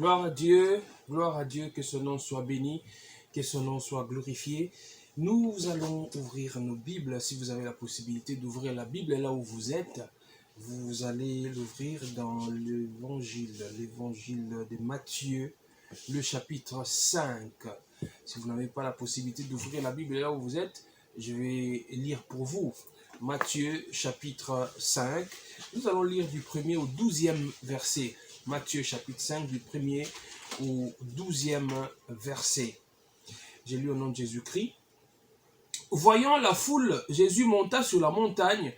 gloire à Dieu, que son nom soit béni, que son nom soit glorifié. Nous allons ouvrir nos Bibles, si vous avez la possibilité d'ouvrir la Bible là où vous êtes. Vous allez l'ouvrir dans l'évangile de Matthieu, le chapitre 5. Si vous n'avez pas la possibilité d'ouvrir la Bible là où vous êtes, je vais lire pour vous. Matthieu chapitre 5, nous allons lire du 1er au 12e verset. Matthieu chapitre 5, du 1er au 12e verset. J'ai lu au nom de Jésus-Christ. Voyant la foule, Jésus monta sur la montagne,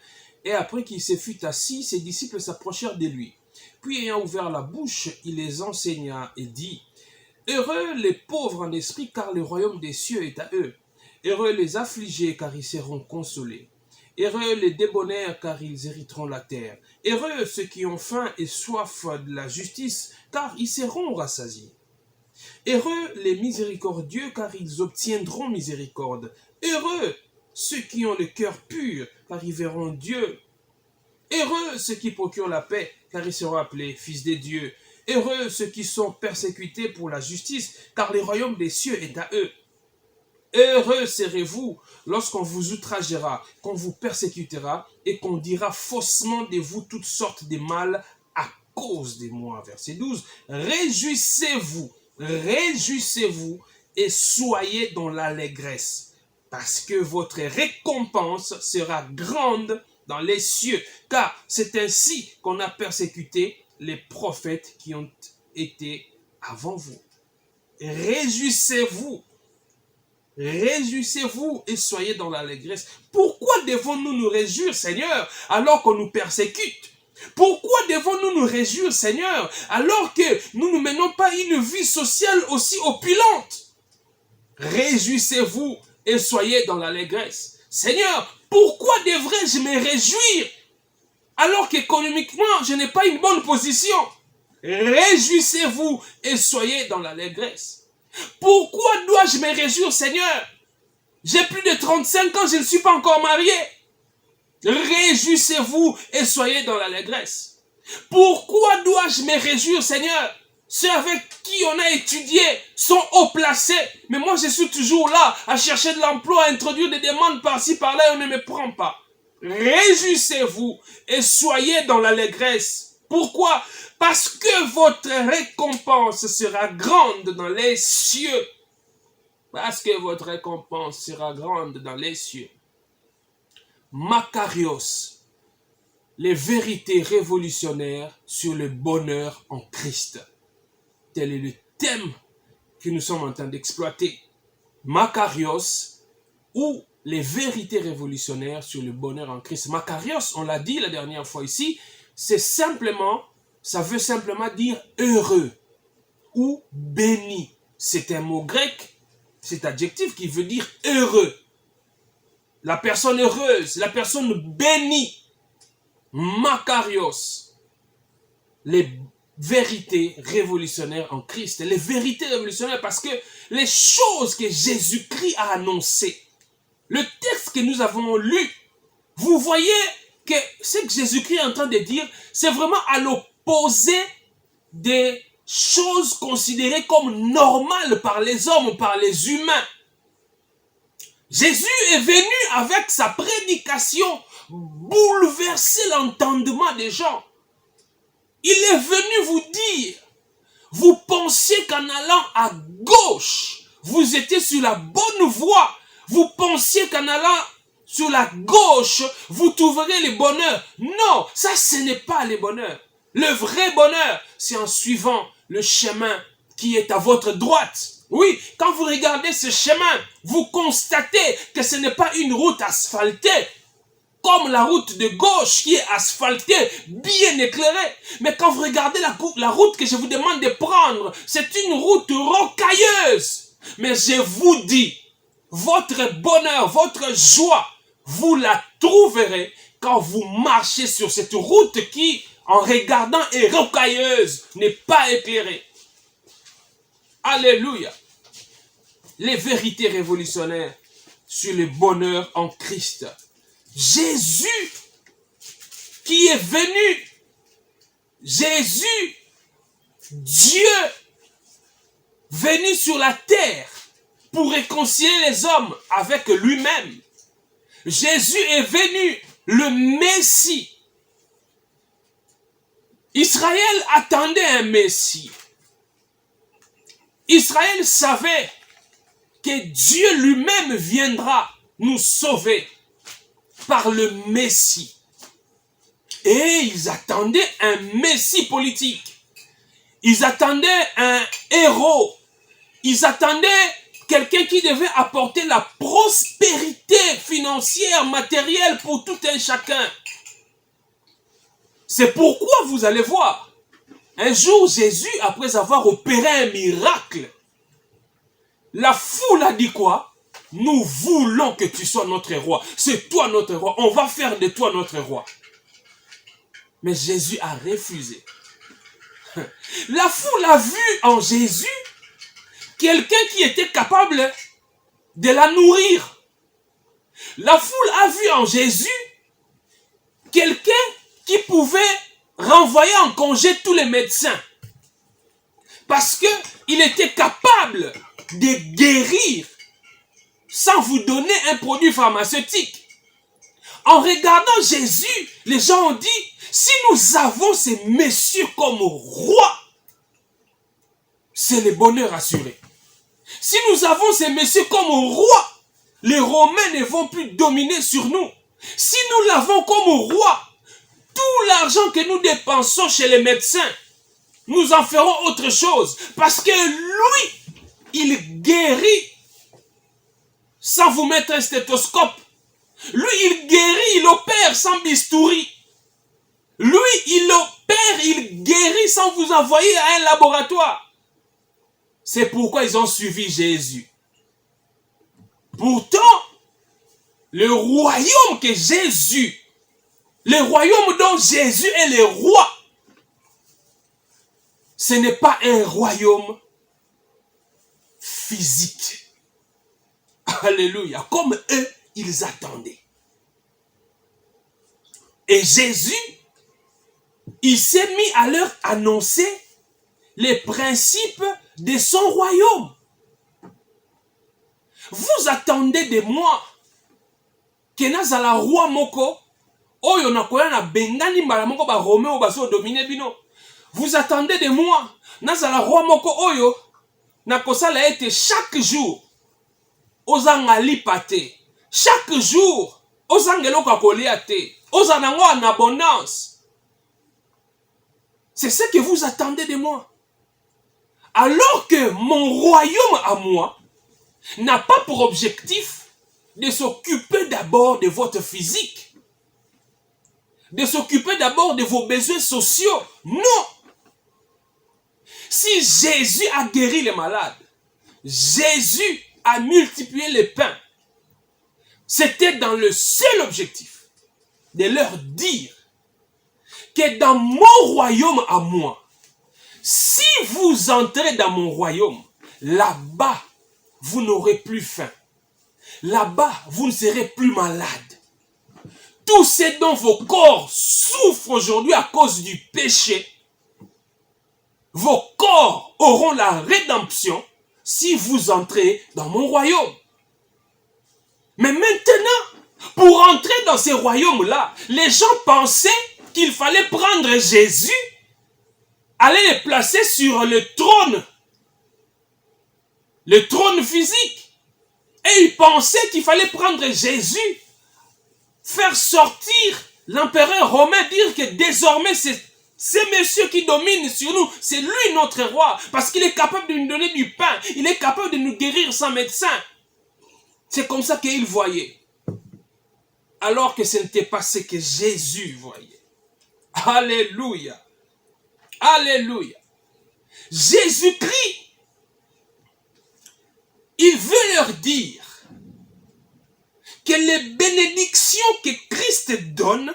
et après qu'il se fut assis, ses disciples s'approchèrent de lui. Puis ayant ouvert la bouche, il les enseigna et dit: Heureux les pauvres en esprit, car le royaume des cieux est à eux. Heureux les affligés, car ils seront consolés. Heureux les débonnaires, car ils hériteront la terre. Heureux ceux qui ont faim et soif de la justice, car ils seront rassasiés. Heureux les miséricordieux, car ils obtiendront miséricorde. Heureux ceux qui ont le cœur pur, car ils verront Dieu. Heureux ceux qui procurent la paix, car ils seront appelés fils de Dieu. Heureux ceux qui sont persécutés pour la justice, car le royaume des cieux est à eux. Heureux serez-vous lorsqu'on vous outragera, qu'on vous persécutera et qu'on dira faussement de vous toutes sortes de mal à cause de moi. Verset 12. Réjouissez-vous et soyez dans l'allégresse, parce que votre récompense sera grande dans les cieux, car c'est ainsi qu'on a persécuté les prophètes qui ont été avant vous. Réjouissez-vous et soyez dans l'allégresse. Pourquoi devons-nous nous réjouir, Seigneur, alors qu'on nous persécute? Pourquoi devons-nous nous réjouir, Seigneur, alors que nous ne menons pas une vie sociale aussi opulente? Réjouissez-vous et soyez dans l'allégresse. Seigneur, pourquoi devrais-je me réjouir alors qu'économiquement, je n'ai pas une bonne position? Réjouissez-vous et soyez dans l'allégresse. Pourquoi dois-je me réjouir, Seigneur? J'ai plus de 35 ans, je ne suis pas encore marié. Réjouissez-vous et soyez dans l'allégresse. Pourquoi dois-je me réjouir, Seigneur? Ceux avec qui on a étudié sont haut placés. Mais moi, je suis toujours là à chercher de l'emploi, à introduire des demandes par-ci, par-là et on ne me prend pas. Réjouissez-vous et soyez dans l'allégresse. Pourquoi? Parce que votre récompense sera grande dans les cieux. Parce que votre récompense sera grande dans les cieux. Makarios, les vérités révolutionnaires sur le bonheur en Christ. Tel est le thème que nous sommes en train d'exploiter. Makarios, ou les vérités révolutionnaires sur le bonheur en Christ. Makarios, on l'a dit la dernière fois ici, ça veut simplement dire heureux ou béni. C'est un mot grec, cet adjectif qui veut dire heureux. La personne heureuse, la personne bénie. Makarios. Les vérités révolutionnaires en Christ. Les vérités révolutionnaires parce que les choses que Jésus-Christ a annoncées, le texte que nous avons lu, vous voyez que ce que Jésus-Christ est en train de dire, c'est vraiment à l'opposé des choses considérées comme normales par les hommes, par les humains. Jésus est venu avec sa prédication bouleverser l'entendement des gens. Il est venu vous dire, vous pensiez qu'en allant à gauche, vous étiez sur la bonne voie. Vous pensiez qu'en allant sur la gauche, vous trouverez le bonheur. Non, ça ce n'est pas le bonheur. Le vrai bonheur, c'est en suivant le chemin qui est à votre droite. Oui, quand vous regardez ce chemin, vous constatez que ce n'est pas une route asphaltée, comme la route de gauche qui est asphaltée, bien éclairée. Mais quand vous regardez la route que je vous demande de prendre, c'est une route rocailleuse. Mais je vous dis, votre bonheur, votre joie, vous la trouverez quand vous marchez sur cette route qui, en regardant, est rocailleuse, n'est pas éclairée. Alléluia. Les vérités révolutionnaires sur le bonheur en Christ. Jésus qui est venu, Jésus, Dieu venu sur la terre pour réconcilier les hommes avec lui-même. Jésus est venu, le Messie. Israël attendait un Messie. Israël savait que Dieu lui-même viendra nous sauver par le Messie. Et ils attendaient un Messie politique. Ils attendaient un héros. Ils attendaient quelqu'un qui devait apporter la prospérité financière, matérielle pour tout un chacun. C'est pourquoi vous allez voir, un jour Jésus, après avoir opéré un miracle, la foule a dit quoi? Nous voulons que tu sois notre roi. C'est toi notre roi. On va faire de toi notre roi. Mais Jésus a refusé. La foule a vu en Jésus quelqu'un qui était capable de la nourrir. La foule a vu en Jésus quelqu'un qui pouvait renvoyer en congé tous les médecins. Parce qu'il était capable de guérir sans vous donner un produit pharmaceutique. En regardant Jésus, les gens ont dit, si nous avons ces messieurs comme rois, c'est le bonheur assuré. Si nous avons ces messieurs comme rois, les Romains ne vont plus dominer sur nous. Si nous l'avons comme roi, tout l'argent que nous dépensons chez les médecins, nous en ferons autre chose. Parce que lui, il guérit sans vous mettre un stéthoscope. Lui, il guérit, il opère sans bistouri. Lui, il opère, il guérit sans vous envoyer à un laboratoire. C'est pourquoi ils ont suivi Jésus. Pourtant, le royaume que Jésus, le royaume dont Jésus est le roi, ce n'est pas un royaume physique. Alléluia. Comme eux, ils attendaient. Et Jésus, il s'est mis à leur annoncer les principes de son royaume. Vous attendez de moi que nazala roi moko oyo nakoya na bengani mbala moko ba Romain baso dominer bino. Vous attendez de moi nazala roi moko oyo nakosala ete chaque jour ozanga lipa te, chaque jour ozanga eloko akolia te, ozanango en abondance. C'est ce que vous attendez de moi. Alors que mon royaume à moi n'a pas pour objectif de s'occuper d'abord de votre physique, de s'occuper d'abord de vos besoins sociaux. Non. Si Jésus a guéri les malades, Jésus a multiplié les pains, c'était dans le seul objectif de leur dire que dans mon royaume à moi, si vous entrez dans mon royaume, là-bas, vous n'aurez plus faim. Là-bas, vous ne serez plus malade. Tout ce dont vos corps souffrent aujourd'hui à cause du péché, vos corps auront la rédemption si vous entrez dans mon royaume. Mais maintenant, pour entrer dans ces royaumes-là, les gens pensaient qu'il fallait prendre Jésus, aller le placer sur le trône physique. Et ils pensaient qu'il fallait prendre Jésus, faire sortir l'empereur romain, dire que désormais c'est monsieur qui domine sur nous, c'est lui notre roi, parce qu'il est capable de nous donner du pain, il est capable de nous guérir sans médecin. C'est comme ça qu'ils voyaient. Alors que ce n'était pas ce que Jésus voyait. Alléluia. Alléluia. Jésus-Christ, il veut leur dire que les bénédictions que Christ donne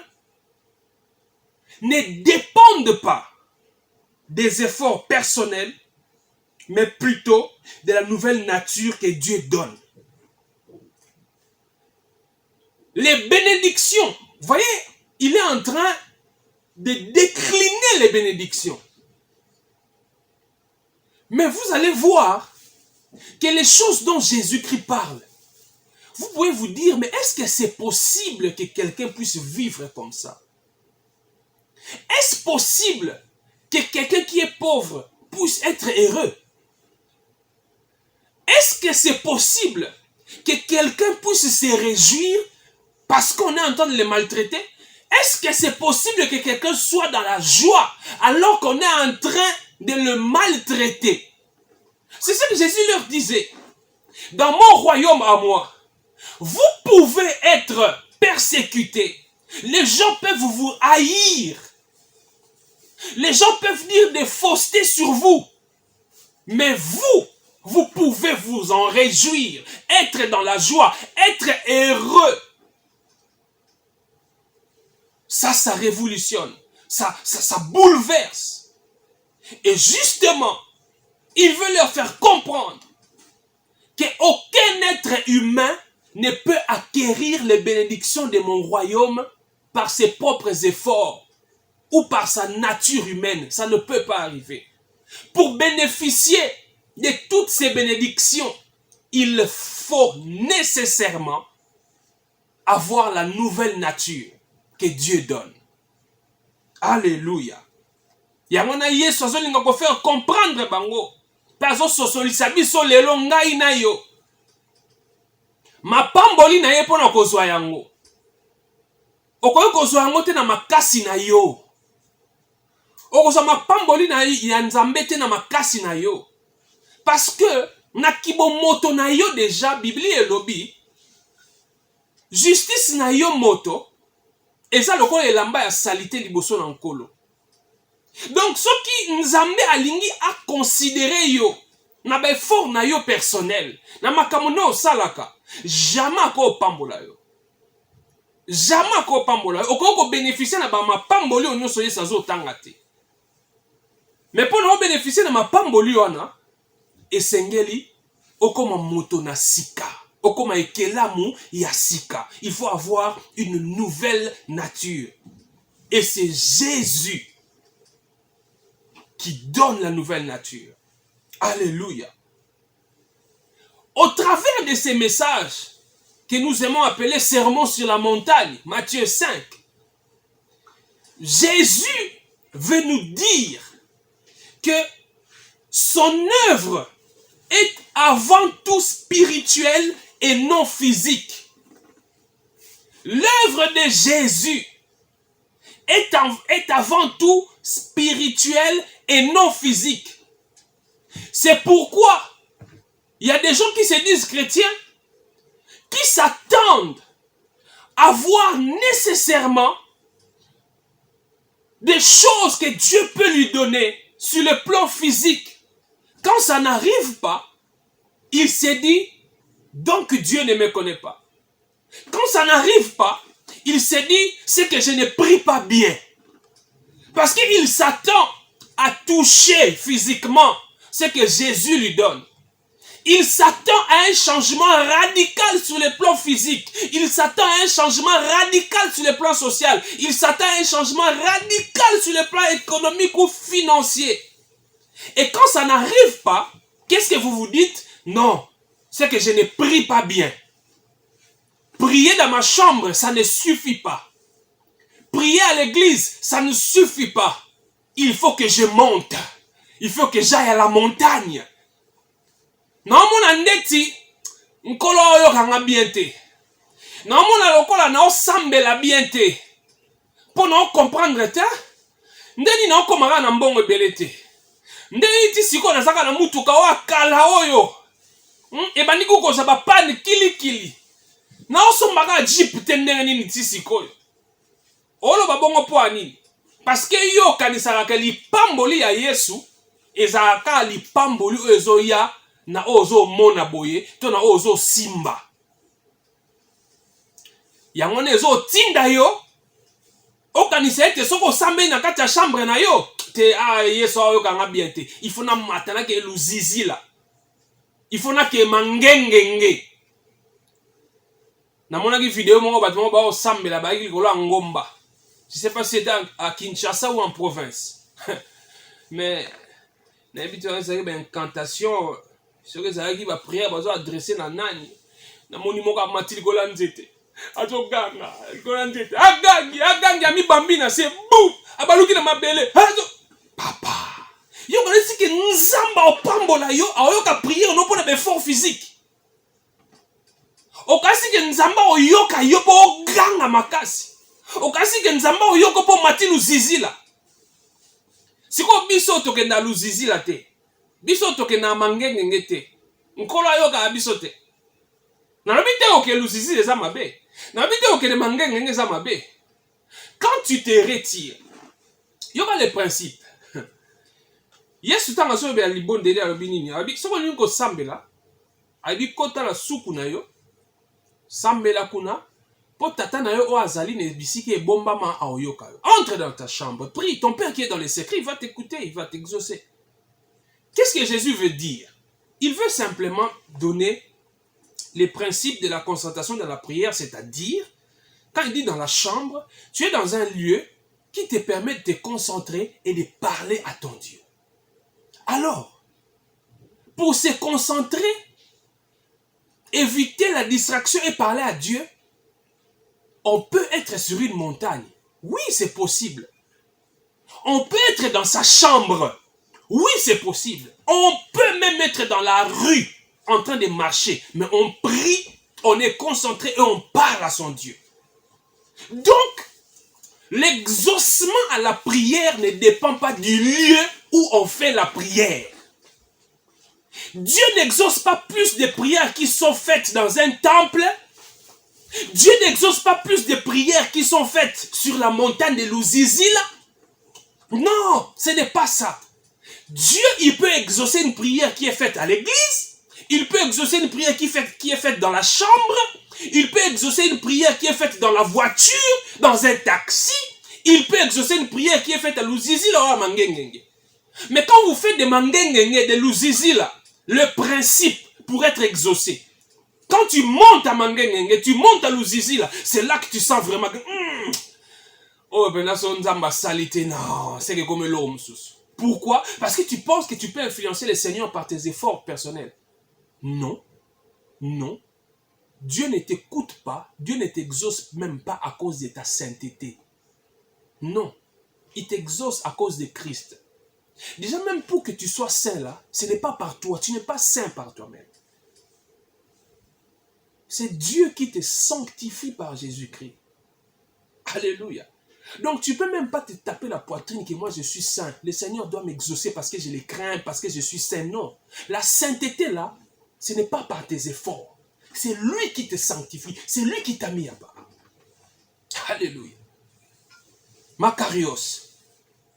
ne dépendent pas des efforts personnels, mais plutôt de la nouvelle nature que Dieu donne. Les bénédictions, vous voyez, il est en train de décliner les bénédictions. Mais vous allez voir que les choses dont Jésus-Christ parle, vous pouvez vous dire, mais est-ce que c'est possible que quelqu'un puisse vivre comme ça? Est-ce possible que quelqu'un qui est pauvre puisse être heureux? Est-ce que c'est possible que quelqu'un puisse se réjouir parce qu'on est en train de le maltraiter? Est-ce que c'est possible que quelqu'un soit dans la joie alors qu'on est en train de le maltraiter? C'est ce que Jésus leur disait. Dans mon royaume à moi, vous pouvez être persécutés. Les gens peuvent vous haïr. Les gens peuvent dire des faussetés sur vous. Mais vous pouvez vous en réjouir, être dans la joie, être heureux. Ça révolutionne, ça bouleverse. Et justement, il veut leur faire comprendre qu'aucun être humain ne peut acquérir les bénédictions de mon royaume par ses propres efforts ou par sa nature humaine. Ça ne peut pas arriver. Pour bénéficier de toutes ces bénédictions, il faut nécessairement avoir la nouvelle nature que Dieu donne. Alléluia. Yamona Yesu azolinga ko faire comprendre bango. Pazo sosolisa biso lelo ngai na yo. Mapamboli na ye pona kozwa yango. Okoki kozwa yango te na makasi na yo. Okozwa mapamboli na ya Nzambe te na makasi na yo. Parce que na kibomoto na yo déjà Biblie elobi justice na yo moto eza lokola elamba ya salite liboso na nkolo. Donc soki Nzambe alingi a considérer yo na ba effort na yo personnel na makambo na osalaka jamais ko pambola yo. Jamais ko pambola yo. Okoko bénéficier na ba mapamboli onyoso yesa zo tanga te. Mais pour nous bénéficier de ma pamboli wana esengeli okoma moto na sika. Okoma ekelamu ya sika. Il faut avoir une nouvelle nature. Et c'est Jésus qui donne la nouvelle nature. Alléluia. Au travers de ces messages que nous aimons appeler sermons sur la montagne, Matthieu 5, Jésus veut nous dire que son œuvre est avant tout spirituelle et non physique. L'œuvre de Jésus est avant tout spirituelle et non physique. C'est pourquoi il y a des gens qui se disent chrétiens qui s'attendent à voir nécessairement des choses que Dieu peut lui donner sur le plan physique. Quand ça n'arrive pas, il s'est dit, donc Dieu ne me connaît pas. Quand ça n'arrive pas, il s'est dit, c'est que je ne prie pas bien. Parce qu'il s'attend à toucher physiquement ce que Jésus lui donne. Il s'attend à un changement radical sur le plan physique. Il s'attend à un changement radical sur le plan social. Il s'attend à un changement radical sur le plan économique ou financier. Et quand ça n'arrive pas, qu'est-ce que vous vous dites? Non, c'est que je ne prie pas bien. Prier dans ma chambre, ça ne suffit pas. Prier à l'église, ça ne suffit pas. Il faut que je monte. Il faut que j'aille à la montagne. Non, mon ndeti, nkolo oyo kanga bien te. Non, mon lokola na osambela bien te. Pour non comprendre te, ndeni na okomaka na mbongo ebele te. Ndeni ti siko na saka na mutuka o akala oyo. Ebandi kukoza ba pane kili. Na osombaka jeep te ndenge nini ti sikoyo. Olo babongo po anini. Parce que yo kanisaka ke lipamboli ya Yesu ezalaka lipamboli oyo ezoya na ozo mona boye to na ozo simba. Yango ne ezo tinda yo okanisa ete soko sambe na kati ya chambre na yo te Yesu oyo kanga bien te. Il faut na matana ke luzizi la. Il faut na ke mangengenge. Na mona ki vidéo mongo bato mongo ba osambela ba ki kolo ngomba. Je sais pas si c'était à Kinshasa ou en province. Mais n'habituellement c'est une incantation. Ce que ça qui va prière va adresser na nani. Na moni moka matili golanzete. Azo ganga, golanzete. Agangi ami bambina c'est bou. Abaluki na mabele. Azo papa. Yo connaissez que nzamba opambola yo ayoka prière non pour l'effort physique. Okasi que nzamba oyoka yo po ganga makasi. Okasi que nzamba oyoko po matili zizila. Siko biso tokenda luzizila te. Biso tokenda mangenge te. Nkolo ayoka biso te. Nalobi te oke luzizila za mabe. Nalobi te oke mangenge za mabe. Quand tu te retires, yoka le principe. Yesu tanga so be libondeli alobi nini? Abi soko nini ko sambela? Abi kota la suku na yo. Sambela kuna. Po tata na yo o azali ne bisiki e bomba ma aoyoka yo. Entre dans ta chambre, prie. Ton père qui est dans les secrets, il va t'écouter, il va t'exaucer. Qu'est-ce que Jésus veut dire? Il veut simplement donner les principes de la concentration dans la prière, c'est-à-dire, quand il dit dans la chambre, tu es dans un lieu qui te permet de te concentrer et de parler à ton Dieu. Alors, pour se concentrer, éviter la distraction et parler à Dieu, on peut être sur une montagne. Oui, c'est possible. On peut être dans sa chambre. Oui, c'est possible. On peut même être dans la rue, en train de marcher. Mais on prie, on est concentré et on parle à son Dieu. Donc, l'exaucement à la prière ne dépend pas du lieu où on fait la prière. Dieu n'exauce pas plus de prières qui sont faites dans un temple. Dieu n'exauce pas plus de prières qui sont faites sur la montagne de Luzizila. Non, ce n'est pas ça. Dieu, il peut exaucer une prière qui est faite à l'église. Il peut exaucer une prière qui est faite dans la chambre. Il peut exaucer une prière qui est faite dans la voiture, dans un taxi. Il peut exaucer une prière qui est faite à Luzizila ou à Mangengenge. Mais quand vous faites des Mangengenge, des Luzizila, le principe pour être exaucé, quand tu montes à Mangengenge, tu montes à Luzizila, c'est là que tu sens vraiment que oh, ben là, non, c'est comme l'homme. Pourquoi? Parce que tu penses que tu peux influencer le Seigneur par tes efforts personnels. Non. Non. Dieu ne t'écoute pas, Dieu ne t'exauce même pas à cause de ta sainteté. Non. Il t'exauce à cause de Christ. Déjà, même pour que tu sois saint là, ce n'est pas par toi, tu n'es pas saint par toi-même. C'est Dieu qui te sanctifie par Jésus-Christ. Alléluia. Donc tu ne peux même pas te taper la poitrine que moi je suis saint. Le Seigneur doit m'exaucer parce que je le crains, parce que je suis saint. Non. La sainteté là, ce n'est pas par tes efforts. C'est lui qui te sanctifie. C'est lui qui t'a mis à bas. Alléluia. Makarios.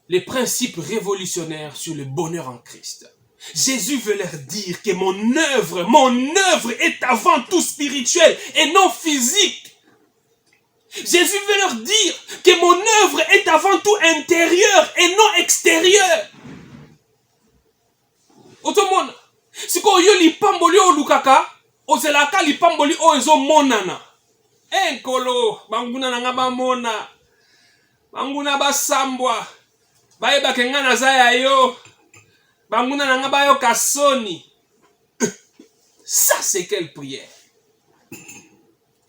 Les principes révolutionnaires sur le bonheur en Christ. Jésus veut leur dire que mon œuvre est avant tout spirituelle et non physique. Jésus veut leur dire que mon œuvre est avant tout intérieure et non extérieure. Otomona, si ko yo lipamboli o lukaka, ozelaka lipamboli o ezo monana. Enkolo, banguna nga ba mona. Banguna basambwa. Baeba kenga na zaya yo. Banguna nga ba yo kasoni. Ça c'est quelle prière?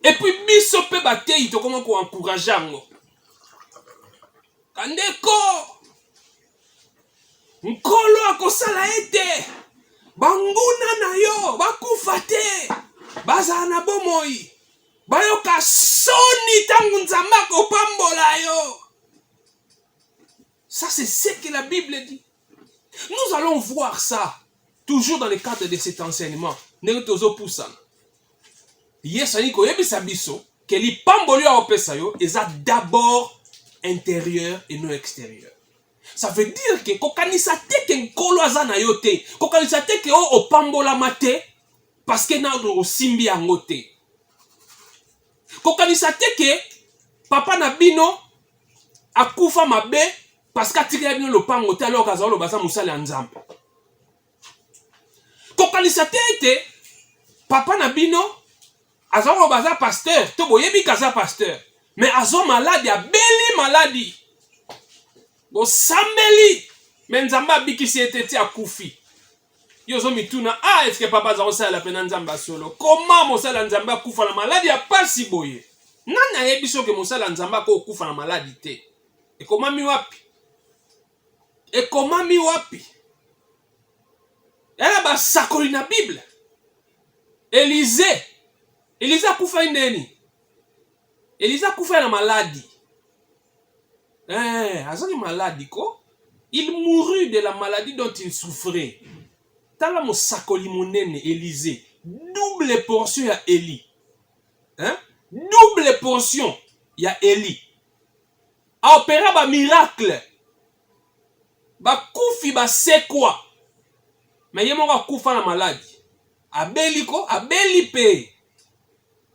Et puis, biso pe batei to comment ko encourager ngo. Kandeko. Nkolo akosala ete. Banguna na yo, bakufa te. Baza na bomoi. Bayo kasoni tangu nzamba ko pambola yo. Ça c'est ce que la Bible dit. Nous allons voir ça toujours dans le cadre de cet enseignement. Negotozo poussana. Yes, que li pamboli a opesa yo, eza d'abord intérieur et non extérieur. Ça veut dire que kokanisa te ke nkolo aza na yo te, kokanisa te ke o pambola mate parce que na o simbi yango te. Kokanisa te ke papa na bino akufa mabe parce que atikela bino lopango te alors kaza lo baza musala nzambe. Kokanisa te papa na bino Azo baza pasteur, to boyebi kaza pasteur. Mais azo malade, ya beli maladie. Bo sambeli, mais nzamba bikisi eteti akufi. Yozo mituna, ah, est-ce que papa za la pena nzamba solo? Comment mosala nzamba kufa na maladie ya pasi boye? Nana yebiso ke mosala nzamba ko kufa na maladie te. Et comment mi wapi? Et comment mi wapi? Elle a sakoli na Bible. Élisée kufa indeni. Élisée kufa na maladie. Azaki maladie ko? Il mourut de la maladie dont il souffrait. Tala mo sakoli monene Élisée. Double portion ya Élie. Hein? Double portion ya Élie. A opéra ba miracle. Ba kufi ba sekwa. Mais yemo ka kufa na maladie. Abeli ko, abeli pe.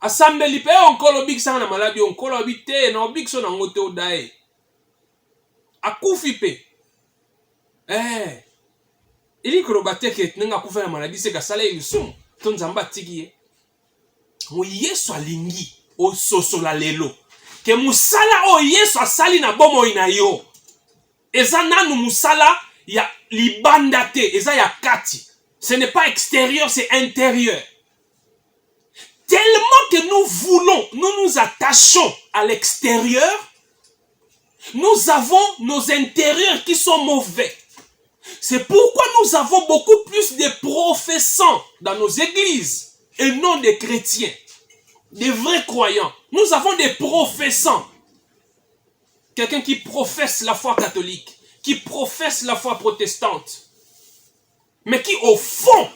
Asambeli pe onkolo big sana na maladie onkolo bite na big so na ngote odae. Akufi pe. Ili korobate ke nenga kufa na maladie se ka sala ilusum. Ton zamba tiki mo Yesu alingi o soso la lelo. Ke musala o Yesu asali na bomo ina yo. Eza nanu musala ya libanda te, eza ya kati. Ce n'est pas extérieur, c'est intérieur. Tellement que nous voulons, nous nous attachons à l'extérieur, nous avons nos intérieurs qui sont mauvais. C'est pourquoi nous avons beaucoup plus de professants dans nos églises et non des chrétiens, des vrais croyants. Nous avons des professants. Quelqu'un qui professe la foi catholique, qui professe la foi protestante, mais qui au fond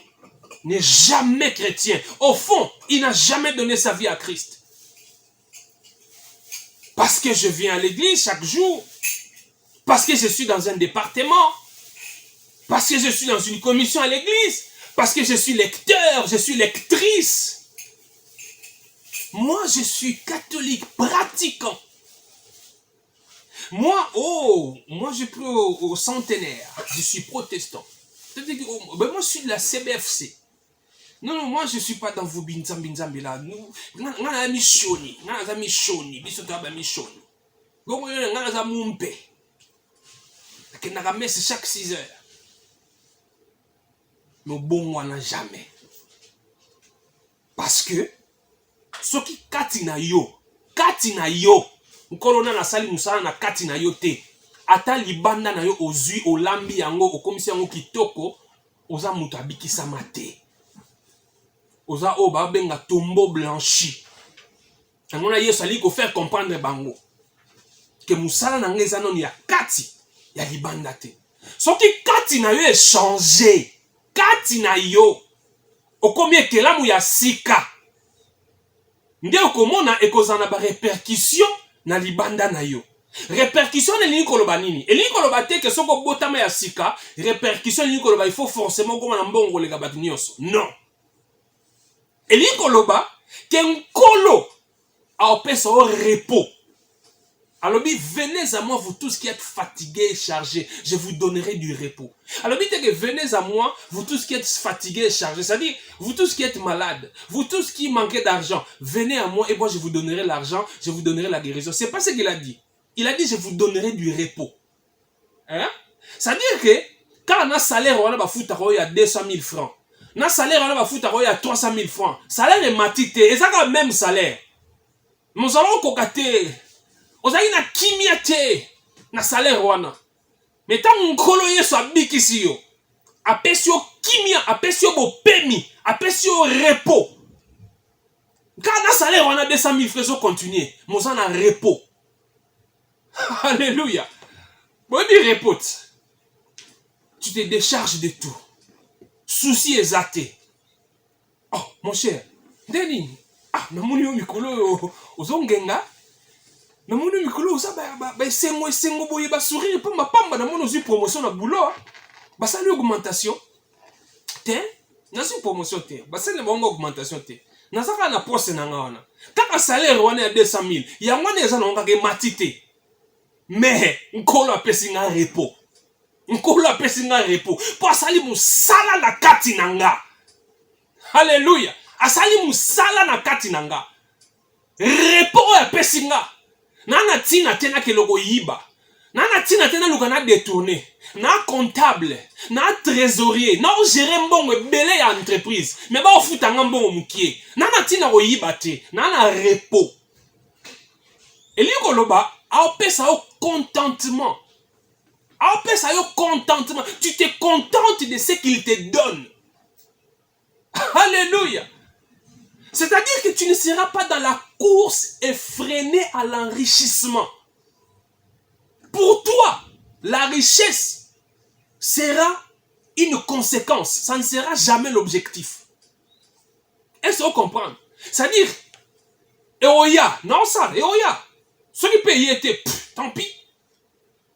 n'est jamais chrétien. Au fond, il n'a jamais donné sa vie à Christ. Parce que je viens à l'église chaque jour, parce que je suis dans un département, parce que je suis dans une commission à l'église, parce que je suis lecteur, je suis lectrice. Moi, je suis catholique pratiquant. Moi, je prie au centenaire. Je suis protestant. Moi, je suis de la CBFC. Non, moi, je ne suis pas dans vos binzambi là. Nous, on a missioni. On a missioni. On a mumpe. On a messe chaque 6 heures. Mais bon, on n'a jamais. Parce que, ce qui katina yo. Nkolo na sali musala na kati na yo te. Ata libanda na yo ozui olambi yango okomisi yango kitoko oza mutu abikisama te. Oza o ba benga tombeau blanchi. Yango na Yesu ali ko faire comprendre bango que musala na ngeza non ya kati ya libanda te. Soki kati na yo e changer, kati na yo okomi ekelamu ya sika. Nde okomona ekozana ba répercussion na libanda na yo. Répercussion na lingi koloba nini? Elingi koloba te ke soko botama ya sika, répercussion lingi koloba il faut forcément koma na mbongo lega batu nyonso. Non. Elingi koloba ke nkolo a opesa au repos. Alors venez à moi vous tous qui êtes fatigués et chargés, je vous donnerai du repos. Alors venez à moi vous tous qui êtes fatigués et chargés, c'est-à-dire vous tous qui êtes malades, vous tous qui manquez d'argent, venez à moi et moi je vous donnerai l'argent, je vous donnerai la guérison. C'est pas ce qu'il a dit. Il a dit je vous donnerai du repos. Hein? C'est-à-dire que quand on a un salaire, on a foutu à 200 000 francs. On a un salaire, on a foutu à 300 000 francs. Salaire est matité, et ça a le même salaire. Nous allons cocater. Ozali na kimia te na salaire wana. Mais tant nkolo Yesu abikisi yo, apesi yo kimia, apesi yo bopemi, apesi yo repos. Quand na salaire wana 200 000 francs continuer, moza na repos. Alléluia. Bon di repos. Tu te décharges de tout. Souci exaté. Oh mon cher, Denis, namoni yo mikolo ozongenga. Na moni mikolo ça ba sengo boye ba sourire pamba na moni ozi promotion na boulot ba sali augmentation te na si promotion te ba sali bongo augmentation te na saka na poste na ngana kaka salaire wana ya 200 000 ya ngwana eza na ngaka ke matite mais nkolo apesi nga repos po asali musala na kati na nga. Alléluia. Asali musala na kati na nga repos apesi nga. Nana tina tena ke logo yiba. Nana tina tena lukana détourné. Na comptable, na trésorier, na gérer mbongo belé ya entreprise. Mais ba ofuta nga mbongo mukie. Nana tina ko yibate, nana repos. Et lui koloba, a opesa au contentement. A opesa au contentement. Tu te contentes de ce qu'il te donne. Alléluia. C'est-à-dire que tu ne seras pas dans la course effrénée à l'enrichissement. Pour toi, la richesse sera une conséquence. Ça ne sera jamais l'objectif. Est-ce que vous comprenez? C'est-à-dire, Eoya, non ça, Eoya. Ce qui peut y être, tant pis.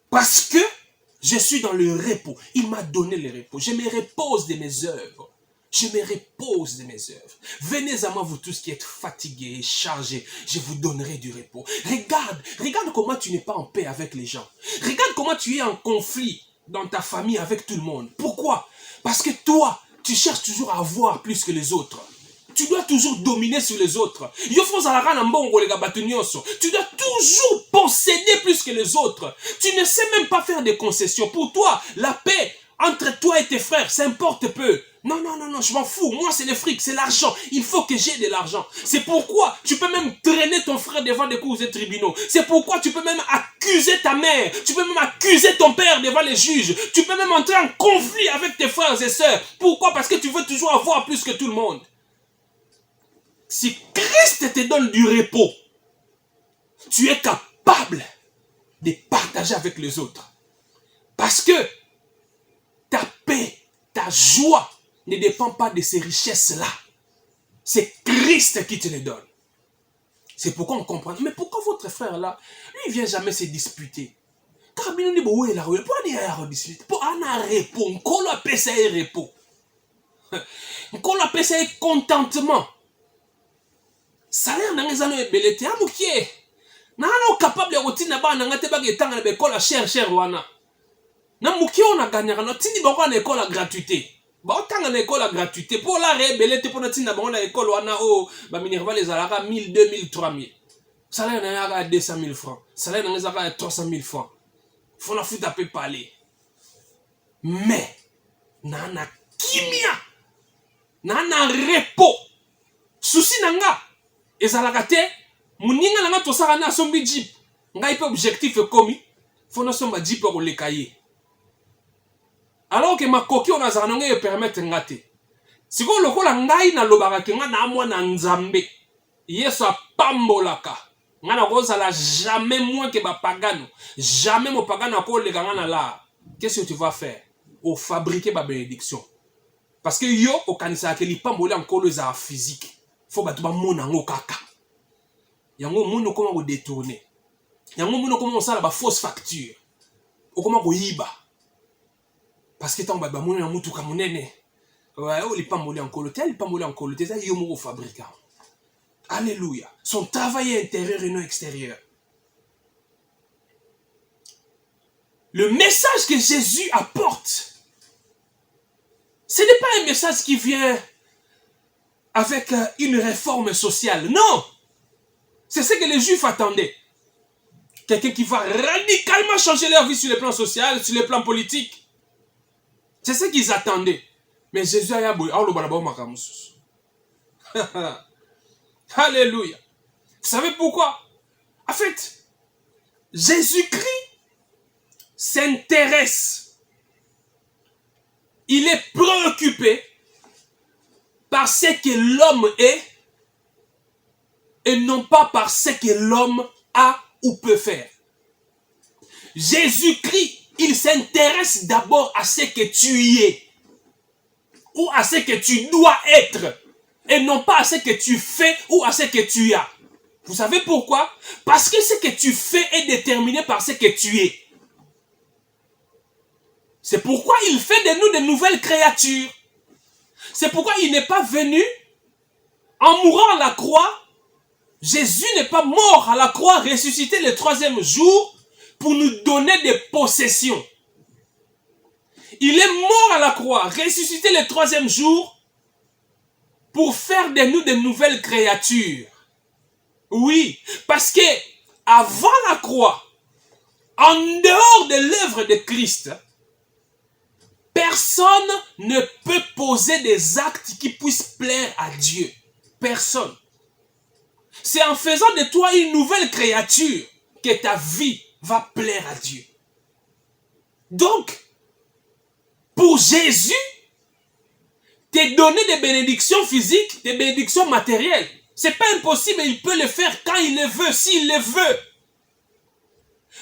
Parce que je suis dans le repos. Il m'a donné le repos. Je me repose de mes œuvres. Je me repose de mes œuvres. Venez à moi, vous tous qui êtes fatigués et chargés. Je vous donnerai du repos. Regarde comment tu n'es pas en paix avec les gens. Regarde comment tu es en conflit dans ta famille avec tout le monde. Pourquoi? Parce que toi, tu cherches toujours à avoir plus que les autres. Tu dois toujours dominer sur les autres. Tu dois toujours posséder plus que les autres. Tu ne sais même pas faire des concessions. Pour toi, la paix entre toi et tes frères, ça importe peu. Non, je m'en fous. Moi, c'est le fric, c'est l'argent. Il faut que j'ai de l'argent. C'est pourquoi tu peux même traîner ton frère devant des cours et tribunaux. C'est pourquoi tu peux même accuser ta mère. Tu peux même accuser ton père devant les juges. Tu peux même entrer en conflit avec tes frères et sœurs. Pourquoi? Parce que tu veux toujours avoir plus que tout le monde. Si Christ te donne du repos, tu es capable de partager avec les autres. Parce que ta paix, ta joie ne dépend pas de ces richesses-là. C'est Christ qui te les donne. C'est pourquoi on comprend. Mais pourquoi votre frère-là, lui, il ne vient jamais se disputer? Car il dit, où est la rue? Pourquoi il y a un disputer? Pour un repos, on appelle ça un repos. On appelle ça un contentement. Salaire n'a rien à belete à moukié. N'a pas capable de retirer na ba n'a te ba getanga na école cher wana. Na moukié on a gagné na tini ba ko na école à gratuité. Ba otanga na école à gratuité pour la rebelete pour na tini na ba na école wana o ba minerva les alaka 1000 2000 3000. Salaire n'a pas 200 000 francs. Salaire n'a pas 300 000 francs. Faut na foutre à peu parler. Mais nana kimia. Nana repos. Souci nanga. Ezalaka te muninga nanga tosaka na sombi jeep ngai pe objectif ekomi fona somba jeep ko lekaye alors que makoki on azana ngai permettre ngate siko lokola ngai na lobaka ke nga na mwana nzambe Yesu apambolaka nga na kozala jamais moins que ba pagano jamais mo pagano ko leka nga na la. Qu'est-ce que tu vas faire? Au fabriquer ba bénédiction parce que yo okanisa ke lipambola nkolo za physique. Faut battre mona ngo kaka. Yango mono comment go détourner. Yango mono comment ça la fausse facture. O comment go yiba. Parce que tant ba mono na mutu ka munene. Ouais, o li pa molé en colotel, pas molé en colotel, ça yo mo fabricant. Alléluia. Son travail est intérieur et non extérieur. Le message que Jésus apporte, ce n'est pas un message qui vient avec une réforme sociale. Non! C'est ce que les Juifs attendaient. Quelqu'un qui va radicalement changer leur vie sur le plan social, sur le plan politique. C'est ce qu'ils attendaient. Mais Jésus a dit, alléluia. Vous savez pourquoi? En fait, Jésus-Christ s'intéresse. Il est préoccupé par ce que l'homme est et non pas par ce que l'homme a ou peut faire. Jésus-Christ, il s'intéresse d'abord à ce que tu y es ou à ce que tu dois être et non pas à ce que tu fais ou à ce que tu as. Vous savez pourquoi? Parce que ce que tu fais est déterminé par ce que tu es. C'est pourquoi il fait de nous de nouvelles créatures. C'est pourquoi il n'est pas venu en mourant à la croix. Jésus n'est pas mort à la croix, ressuscité le 3e jour pour nous donner des possessions. Il est mort à la croix, ressuscité le 3e jour pour faire de nous de nouvelles créatures. Oui, parce que avant la croix, En dehors de l'œuvre de Christ, personne ne peut poser des actes qui puissent plaire à Dieu. Personne. C'est en faisant de toi une nouvelle créature que ta vie va plaire à Dieu. Donc, pour Jésus, te donner des bénédictions physiques, des bénédictions matérielles, c'est pas impossible, il peut le faire quand il le veut, s'il le veut.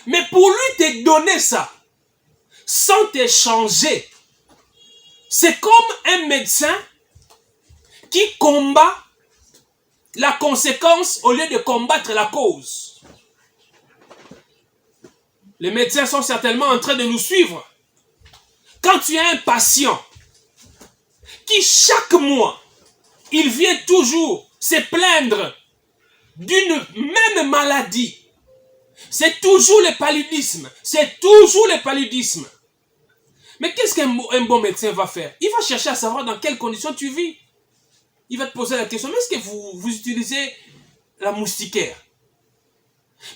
Mais pour lui te donner ça, sans te changer, c'est comme un médecin qui combat la conséquence au lieu de combattre la cause. Les médecins sont certainement en train de nous suivre. Quand tu as un patient qui chaque mois, il vient toujours se plaindre d'une même maladie, c'est toujours le paludisme, c'est toujours le paludisme. Mais qu'est-ce qu'un bon médecin va faire? Il va chercher à savoir dans quelles conditions tu vis. Il va te poser la question, mais est-ce que vous utilisez la moustiquaire?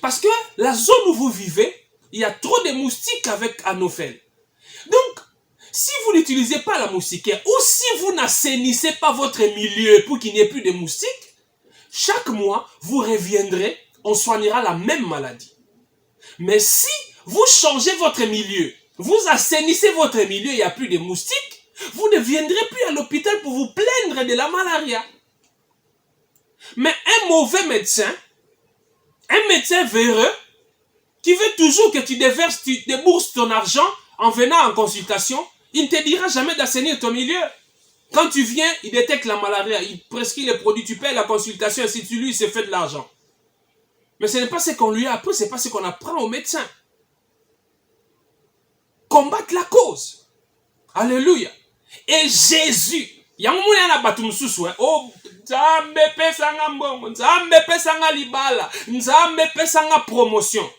Parce que la zone où vous vivez, il y a trop de moustiques avec anophèle. Donc, si vous n'utilisez pas la moustiquaire, ou si vous n'assainissez pas votre milieu pour qu'il n'y ait plus de moustiques, chaque mois, vous reviendrez, on soignera la même maladie. Mais si vous changez votre milieu, vous assainissez votre milieu, il n'y a plus de moustiques, vous ne viendrez plus à l'hôpital pour vous plaindre de la malaria. Mais un mauvais médecin, un médecin véreux, qui veut toujours que tu débourses ton argent en venant en consultation, il ne te dira jamais d'assainir ton milieu. Quand tu viens, il détecte la malaria, il prescrit les produits, tu payes la consultation, et si tu lui, il se fait de l'argent. Mais ce n'est pas ce qu'on lui a appris, ce n'est pas ce qu'on apprend aux médecins. Combattre la cause. Alléluia. Et Jésus, oh, Nzambe pesanga mbongo, Nzambe pesanga libala, Nzambe pesanga promotion.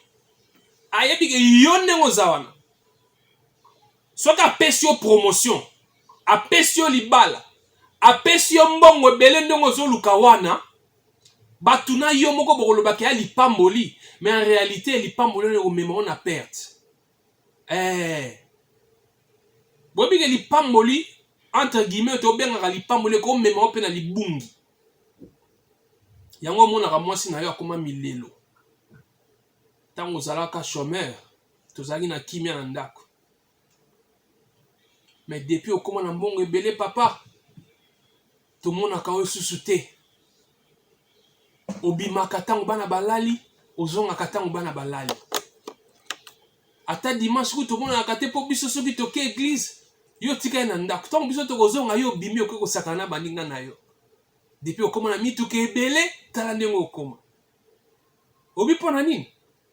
Ayebi ke yonne ngozawana. Soka apesio promotion, apesio libala, apesio mbongo bele ndongo zoluka wana, batuna yo moko bokolobaki ya lipamboli, mais en réalité lipamboli au même on a perte. Bobi ke lipamboli entre guillemets to benga lipamboli ko même on pe na libungi. Yango mona ka mwasi na yo akoma milelo. Tango zalaka chômeur, tozali na kimia na ndako. Mais depuis au comment na mbongo ebele papa, tout le monde a quand sous te. Obimaka tango bana balali, ozonga tango bana balali. Ata dimanche tout le monde a kate po biso soki toke église, yo tika na ndako. Tango biso tokozonga yo bimi okoko sakana baninga na yo. Depuis au comment na mituke ebele, tala ndengo okoma. Obi pona nini?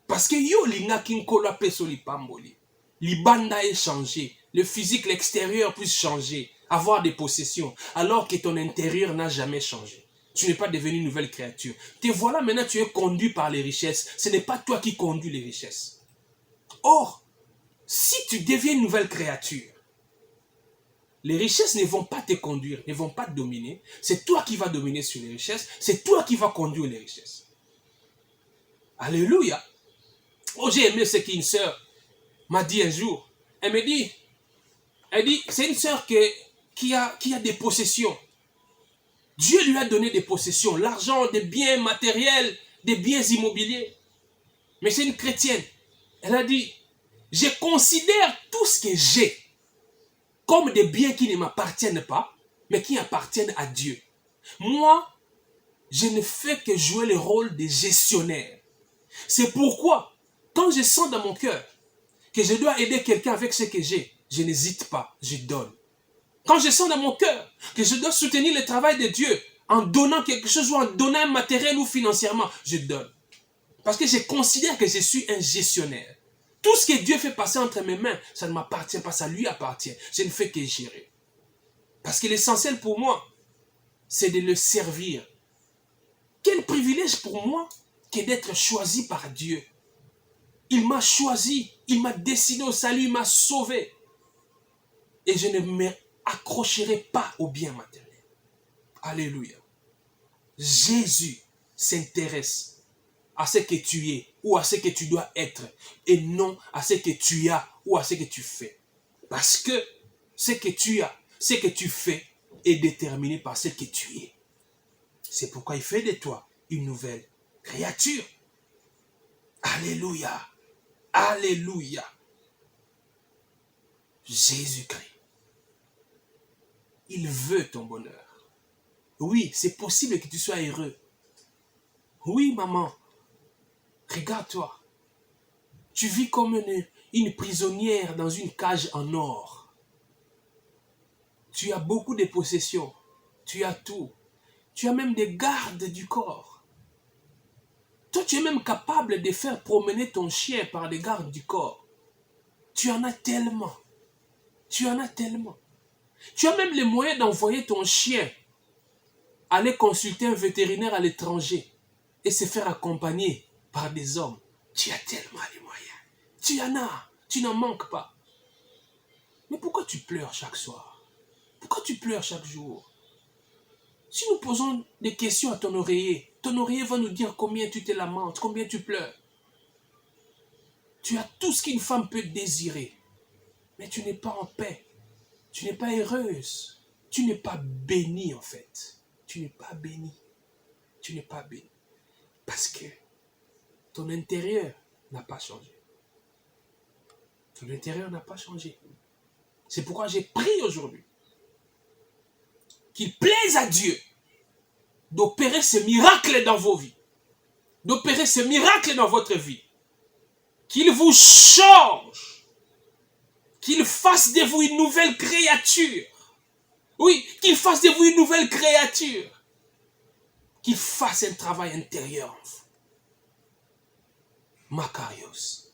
Parce que yo lingaki nkolo apeso lipamboli. Libanda est changé. Le physique, l'extérieur puisse changer. Avoir des possessions. Alors que ton intérieur n'a jamais changé. Tu n'es pas devenu une nouvelle créature. Te voilà maintenant, tu es conduit par les richesses. Ce n'est pas toi qui conduis les richesses. Or, si tu deviens une nouvelle créature, les richesses ne vont pas te conduire, ne vont pas te dominer. C'est toi qui vas dominer sur les richesses. C'est toi qui vas conduire les richesses. Alléluia. Oh, j'ai aimé ce qu'une sœur m'a dit un jour. Elle me dit, c'est une sœur qui a des possessions. Dieu lui a donné des possessions, l'argent, des biens matériels, des biens immobiliers. Mais c'est une chrétienne. Elle a dit, je considère tout ce que j'ai comme des biens qui ne m'appartiennent pas, mais qui appartiennent à Dieu. Moi, je ne fais que jouer le rôle de gestionnaire. C'est pourquoi, quand je sens dans mon cœur que je dois aider quelqu'un avec ce que j'ai, je n'hésite pas, je donne. Quand je sens dans mon cœur que je dois soutenir le travail de Dieu en donnant quelque chose ou en donnant un matériel ou financièrement, je donne. Parce que je considère que je suis un gestionnaire. Tout ce que Dieu fait passer entre mes mains, ça ne m'appartient pas, ça lui appartient. Je ne fais que gérer. Parce que l'essentiel pour moi, c'est de le servir. Quel privilège pour moi que d'être choisi par Dieu. Il m'a choisi, il m'a destiné au salut, il m'a sauvé. Et je ne m'accrocherai pas aux biens matériels. Alléluia. Jésus s'intéresse à ce que tu es ou à ce que tu dois être et non à ce que tu as ou à ce que tu fais. Parce que ce que tu as, ce que tu fais est déterminé par ce que tu es. C'est pourquoi il fait de toi une nouvelle créature. Alléluia. Alléluia. Jésus-Christ. Il veut ton bonheur. Oui, c'est possible que tu sois heureux. Oui, maman. Regarde-toi. Tu vis comme une prisonnière dans une cage en or. Tu as beaucoup de possessions. Tu as tout. Tu as même des gardes du corps. Toi, tu es même capable de faire promener ton chien par des gardes du corps. Tu en as tellement. Tu en as tellement. Tu as même les moyens d'envoyer ton chien aller consulter un vétérinaire à l'étranger et se faire accompagner par des hommes. Tu as tellement les moyens. Tu en as. Tu n'en manques pas. Mais pourquoi tu pleures chaque soir? Pourquoi tu pleures chaque jour? Si nous posons des questions à ton oreiller va nous dire combien tu te lamentes, combien tu pleures. Tu as tout ce qu'une femme peut désirer, mais tu n'es pas en paix. Tu n'es pas heureuse. Tu n'es pas bénie en fait. Tu n'es pas bénie. Tu n'es pas bénie. Parce que ton intérieur n'a pas changé. Ton intérieur n'a pas changé. C'est pourquoi j'ai prié aujourd'hui qu'il plaise à Dieu d'opérer ce miracle dans vos vies. D'opérer ce miracle dans votre vie. Qu'il vous change. Qu'il fasse de vous une nouvelle créature. Oui, qu'il fasse de vous une nouvelle créature. Qu'il fasse un travail intérieur en vous. Makarios.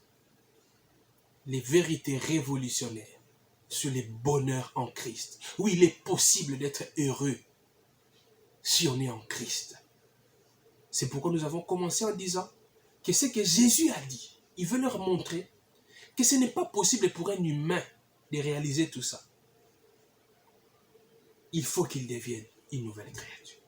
Les vérités révolutionnaires sur les bonheurs en Christ. Oui, il est possible d'être heureux si on est en Christ. C'est pourquoi nous avons commencé en disant que ce que Jésus a dit, il veut leur montrer que ce n'est pas possible pour un humain de réaliser tout ça. Il faut qu'il devienne une nouvelle créature.